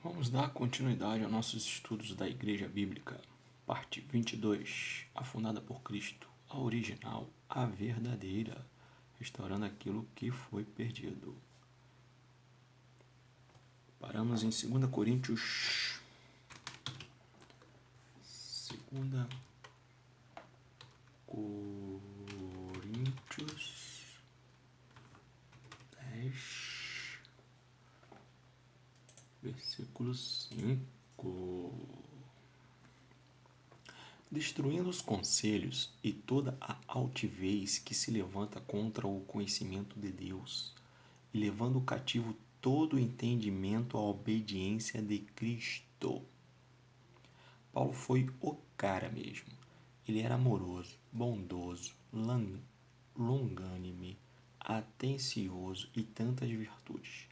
Vamos dar continuidade aos nossos estudos da Igreja Bíblica, parte 22, a fundada por Cristo, a original, a verdadeira, restaurando aquilo que foi perdido. Paramos em 2 Coríntios, 2 Coríntios 10, versículo 5. Destruindo os conselhos e toda a altivez que se levanta contra o conhecimento de Deus, e levando cativo todo o entendimento à obediência de Cristo. Paulo foi o cara mesmo. Ele era amoroso, bondoso, longânime, atencioso e tantas virtudes.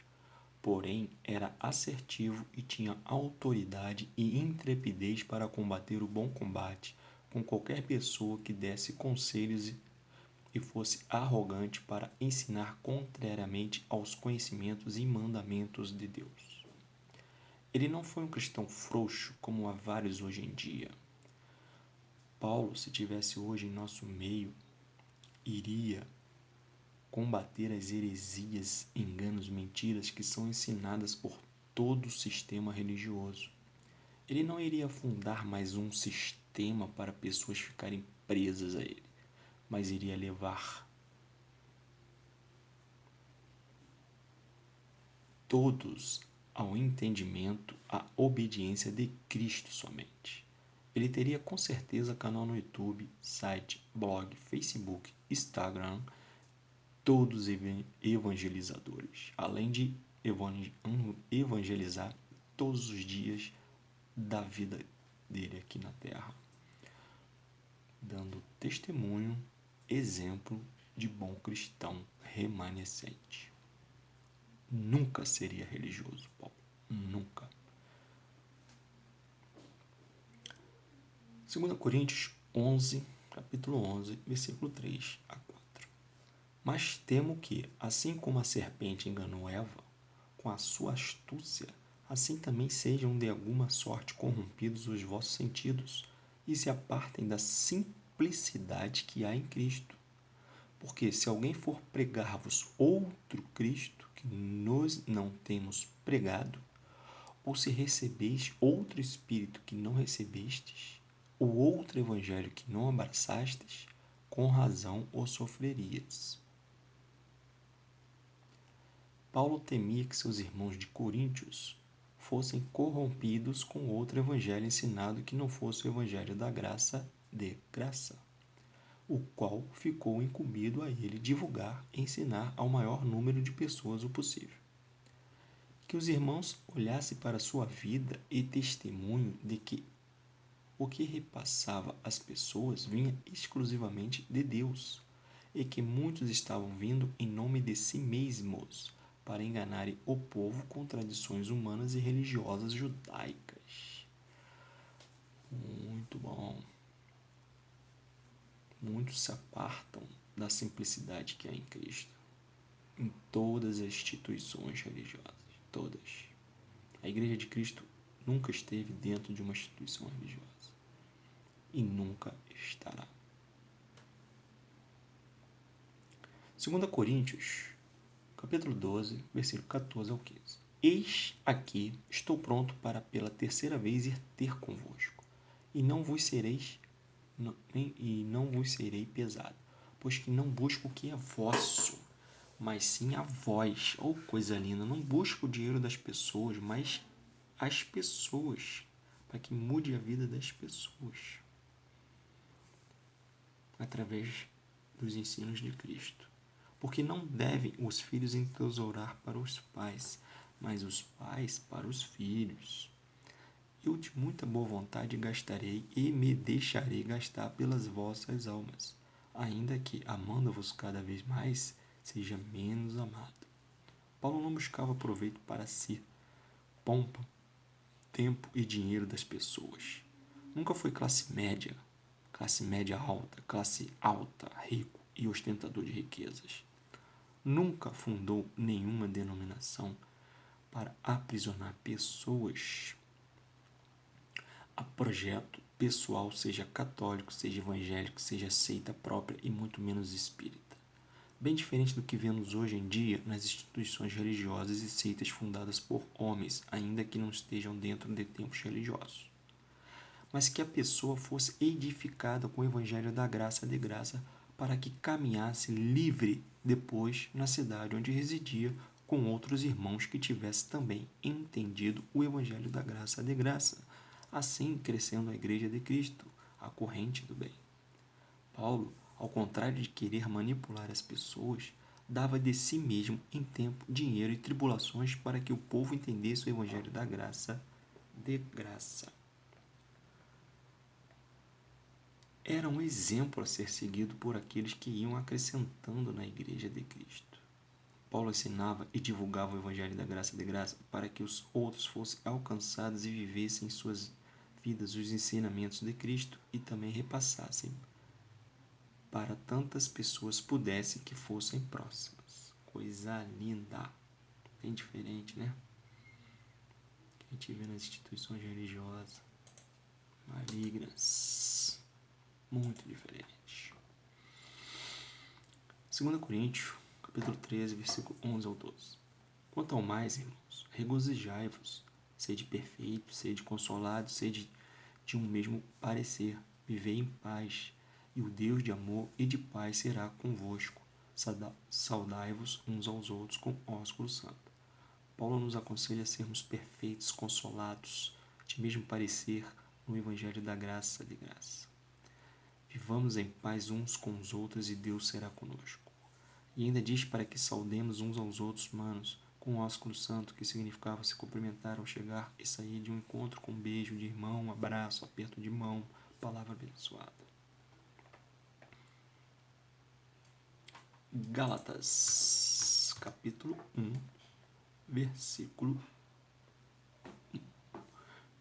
Porém, era assertivo e tinha autoridade e intrepidez para combater o bom combate com qualquer pessoa que desse conselhos e fosse arrogante para ensinar contrariamente aos conhecimentos e mandamentos de Deus. Ele não foi um cristão frouxo como há vários hoje em dia. Paulo, se tivesse hoje em nosso meio, iria combater as heresias, enganos, mentiras que são ensinadas por todo o sistema religioso. Ele não iria fundar mais um sistema para pessoas ficarem presas a ele, mas iria levar todos ao entendimento, à obediência de Cristo somente. Ele teria com certeza canal no YouTube, site, blog, Facebook, Instagram, todos evangelizadores, além de evangelizar todos os dias da vida dele aqui na Terra, dando testemunho, exemplo de bom cristão remanescente. Nunca seria religioso, Paulo. Nunca. 2 Coríntios 11, capítulo 11, versículo 3 a 4. Mas temo que, assim como a serpente enganou Eva, com a sua astúcia, assim também sejam de alguma sorte corrompidos os vossos sentidos e se apartem da simplicidade que há em Cristo. Porque se alguém for pregar-vos outro Cristo que nós não temos pregado, ou se recebeis outro Espírito que não recebestes, ou outro Evangelho que não abraçastes, com razão o sofrerias. Paulo temia que seus irmãos de Coríntios fossem corrompidos com outro evangelho ensinado que não fosse o evangelho da graça de graça, o qual ficou incumbido a ele divulgar e ensinar ao maior número de pessoas o possível. Que os irmãos olhassem para a sua vida e testemunho de que o que repassava às pessoas vinha exclusivamente de Deus, e que muitos estavam vindo em nome de si mesmos, para enganarem o povo com tradições humanas e religiosas judaicas. Muito bom. Muitos se apartam da simplicidade que há em Cristo, em todas as instituições religiosas, todas. A Igreja de Cristo nunca esteve dentro de uma instituição religiosa e nunca estará. 2 Coríntios, capítulo 12, versículo 14 ao 15. Eis aqui, estou pronto para pela terceira vez ir ter convosco, e não vos serei pesado, pois que não busco o que é vosso, mas sim a vós. Oh, coisa linda! Não busco o dinheiro das pessoas, mas as pessoas, para que mude a vida das pessoas, através dos ensinos de Cristo. Porque não devem os filhos entesourar para os pais, mas os pais para os filhos. Eu de muita boa vontade gastarei e me deixarei gastar pelas vossas almas, ainda que, amando-vos cada vez mais, seja menos amado. Paulo não buscava proveito para si, pompa, tempo e dinheiro das pessoas. Nunca foi classe média alta, classe alta, rico e ostentador de riquezas. Nunca fundou nenhuma denominação para aprisionar pessoas a projeto pessoal, seja católico, seja evangélico, seja seita própria e muito menos espírita. Bem diferente do que vemos hoje em dia nas instituições religiosas e seitas fundadas por homens, ainda que não estejam dentro de tempos religiosos. Mas que a pessoa fosse edificada com o evangelho da graça de graça para que caminhasse livre depois na cidade onde residia com outros irmãos que tivessem também entendido o evangelho da graça de graça, assim crescendo a igreja de Cristo, a corrente do bem. Paulo, ao contrário de querer manipular as pessoas, dava de si mesmo em tempo, dinheiro e tribulações para que o povo entendesse o evangelho da graça de graça. Era um exemplo a ser seguido por aqueles que iam acrescentando na igreja de Cristo. Paulo ensinava e divulgava o evangelho da graça de graça para que os outros fossem alcançados e vivessem em suas vidas os ensinamentos de Cristo e também repassassem para tantas pessoas pudessem que fossem próximas. Coisa linda. Bem diferente, né? Que a gente vê nas instituições religiosas malignas. Muito diferente. 2 Coríntios, capítulo 13, versículo 11 ao 12. Quanto ao mais, irmãos, regozijai-vos, sede perfeitos, sede consolados, sede de um mesmo parecer, vivei em paz, e o Deus de amor e de paz será convosco. Saudai-vos uns aos outros com ósculo santo. Paulo nos aconselha a sermos perfeitos, consolados, de mesmo parecer, no evangelho da graça de graça. Vivamos em paz uns com os outros e Deus será conosco. E ainda diz para que saudemos uns aos outros, manos, com o ósculo santo, que significava se cumprimentar ao chegar e sair de um encontro com um beijo de irmão, um abraço, aperto de mão, palavra abençoada. Gálatas, capítulo 1, versículo 1.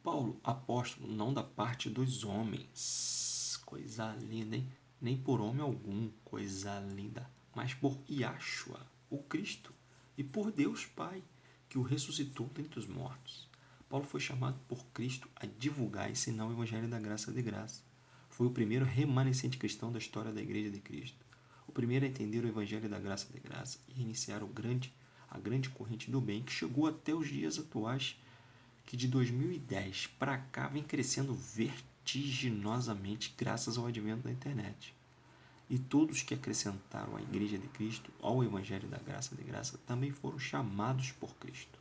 Paulo, apóstolo, não da parte dos homens, coisa linda, hein? Nem por homem algum, coisa linda, mas por Yahshua, o Cristo, e por Deus Pai, que o ressuscitou dentre os mortos. Paulo foi chamado por Cristo a divulgar e ensinar o evangelho da graça de graça. Foi o primeiro remanescente cristão da história da igreja de Cristo. O primeiro a entender o evangelho da graça de graça e iniciar a grande corrente do bem que chegou até os dias atuais, que de 2010 para cá vem crescendo vertiginosamente graças ao advento da internet. E todos que acrescentaram à Igreja de Cristo ao Evangelho da Graça de Graça também foram chamados por Cristo.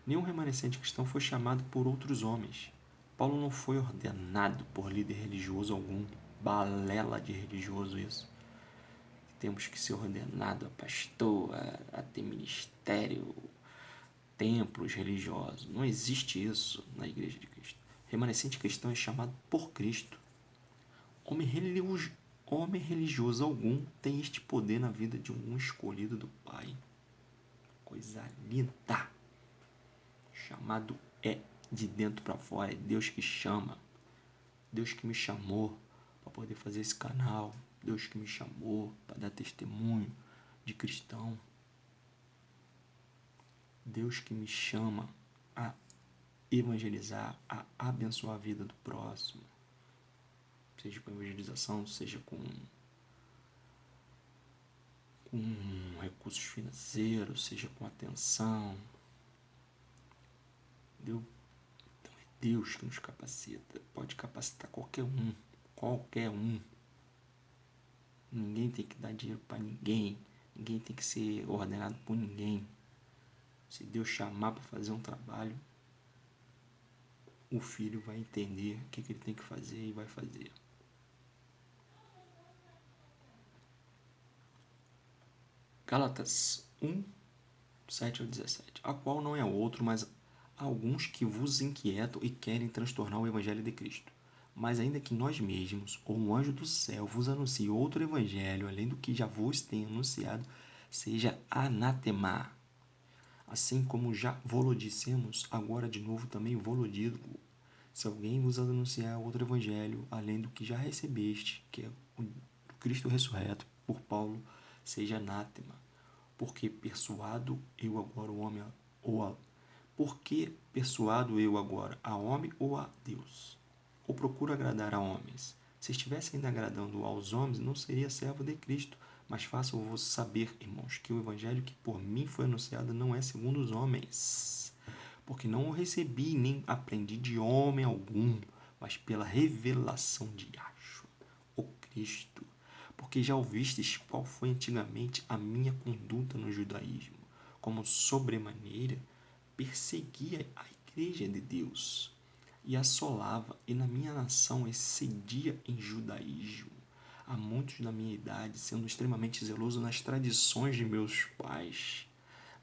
Nenhum remanescente cristão foi chamado por outros homens. Paulo não foi ordenado por líder religioso algum, balela de religioso isso. Temos que ser ordenado a pastor, a ter ministério, templos religiosos. Não existe isso na Igreja de Cristo. Remanescente cristão é chamado por Cristo. Homem religioso algum tem este poder na vida de um escolhido do Pai. Coisa linda. Chamado é de dentro para fora. É Deus que chama. Deus que me chamou para poder fazer esse canal. Deus que me chamou para dar testemunho de cristão. Deus que me chama a evangelizar, a abençoar a vida do próximo. Seja com evangelização, seja com recursos financeiros, seja com atenção. Então é Deus que nos capacita. Pode capacitar qualquer um. Qualquer um. Ninguém tem que dar dinheiro para ninguém. Ninguém tem que ser ordenado por ninguém. Se Deus chamar para fazer um trabalho, o filho vai entender o que ele tem que fazer e vai fazer. Gálatas 1, 7 ao 17. A qual não é outro, mas alguns que vos inquietam e querem transtornar o evangelho de Cristo. Mas ainda que nós mesmos, ou um anjo do céu, vos anuncie outro evangelho, além do que já vos tenho anunciado, seja anatema. Assim como já vos dissemos, agora de novo também vos digo. Se alguém vos anunciar outro evangelho, além do que já recebeste, que é o Cristo ressurreto, por Paulo, seja anátema. Porque persuado eu agora o homem, ou Por que persuado eu agora, a homem ou a Deus? Ou procuro agradar a homens? Se estivesse ainda agradando aos homens, não seria servo de Cristo. Mas faço-vos saber, irmãos, que o evangelho que por mim foi anunciado não é segundo os homens. Porque não o recebi, nem aprendi de homem algum, mas pela revelação de Yahshua, o Cristo. Porque já ouvistes qual foi antigamente a minha conduta no judaísmo, como sobremaneira perseguia a igreja de Deus e assolava, e na minha nação excedia em judaísmo a muitos da minha idade, sendo extremamente zeloso nas tradições de meus pais.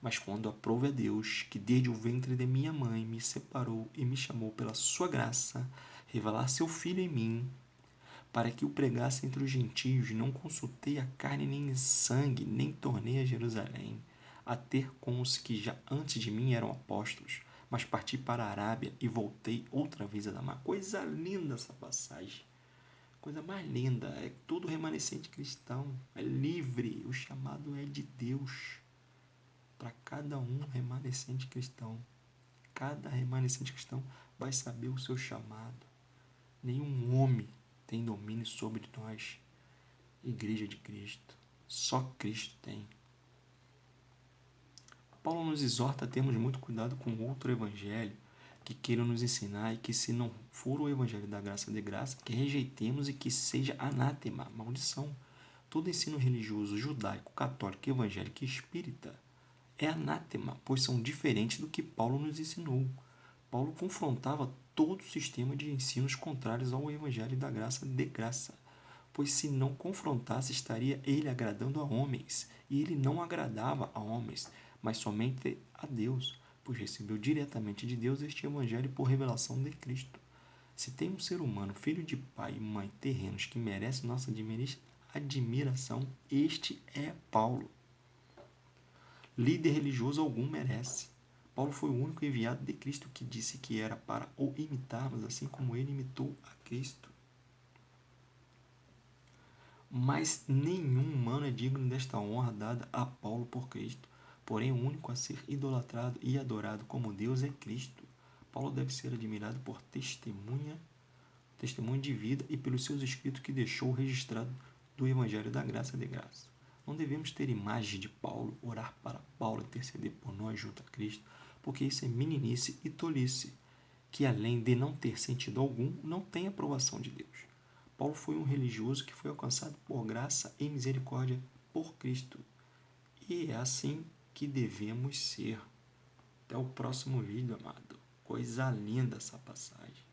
Mas quando aprove a Deus, que desde o ventre de minha mãe me separou e me chamou pela sua graça, revelar seu Filho em mim, para que o pregasse entre os gentios, não consultei a carne nem sangue, nem tornei a Jerusalém, a ter com os que já antes de mim eram apóstolos, mas parti para a Arábia e voltei outra vez a Damasco. Coisa linda essa passagem. Coisa mais linda. É todo remanescente cristão. É livre. O chamado é de Deus. Para cada um remanescente cristão. Cada remanescente cristão vai saber o seu chamado. Nenhum homem tem domínio sobre nós. Igreja de Cristo. Só Cristo tem. Paulo nos exorta a termos muito cuidado com outro evangelho que queiram nos ensinar, e que, se não for o evangelho da graça de graça, que rejeitemos e que seja anátema, maldição. Todo ensino religioso judaico, católico, evangélico e espírita é anátema, pois são diferentes do que Paulo nos ensinou. Paulo confrontava todo o sistema de ensinos contrários ao evangelho da graça de graça, pois se não confrontasse, estaria ele agradando a homens, e ele não agradava a homens, mas somente a Deus, pois recebeu diretamente de Deus este evangelho por revelação de Cristo. Se tem um ser humano, filho de pai e mãe terrenos, que merece nossa admiração, este é Paulo. Líder religioso algum merece. Paulo foi o único enviado de Cristo que disse que era para o imitarmos, assim como ele imitou a Cristo. Mas nenhum humano é digno desta honra dada a Paulo por Cristo. Porém, o único a ser idolatrado e adorado como Deus é Cristo. Paulo deve ser admirado por testemunho de vida e pelos seus escritos que deixou registrado do Evangelho da Graça de Graça. Não devemos ter imagem de Paulo, orar para Paulo interceder por nós junto a Cristo, porque isso é meninice e tolice, que além de não ter sentido algum, não tem aprovação de Deus. Paulo foi um religioso que foi alcançado por graça e misericórdia por Cristo. E é assim que devemos ser. Até o próximo vídeo, amado. Coisa linda essa passagem.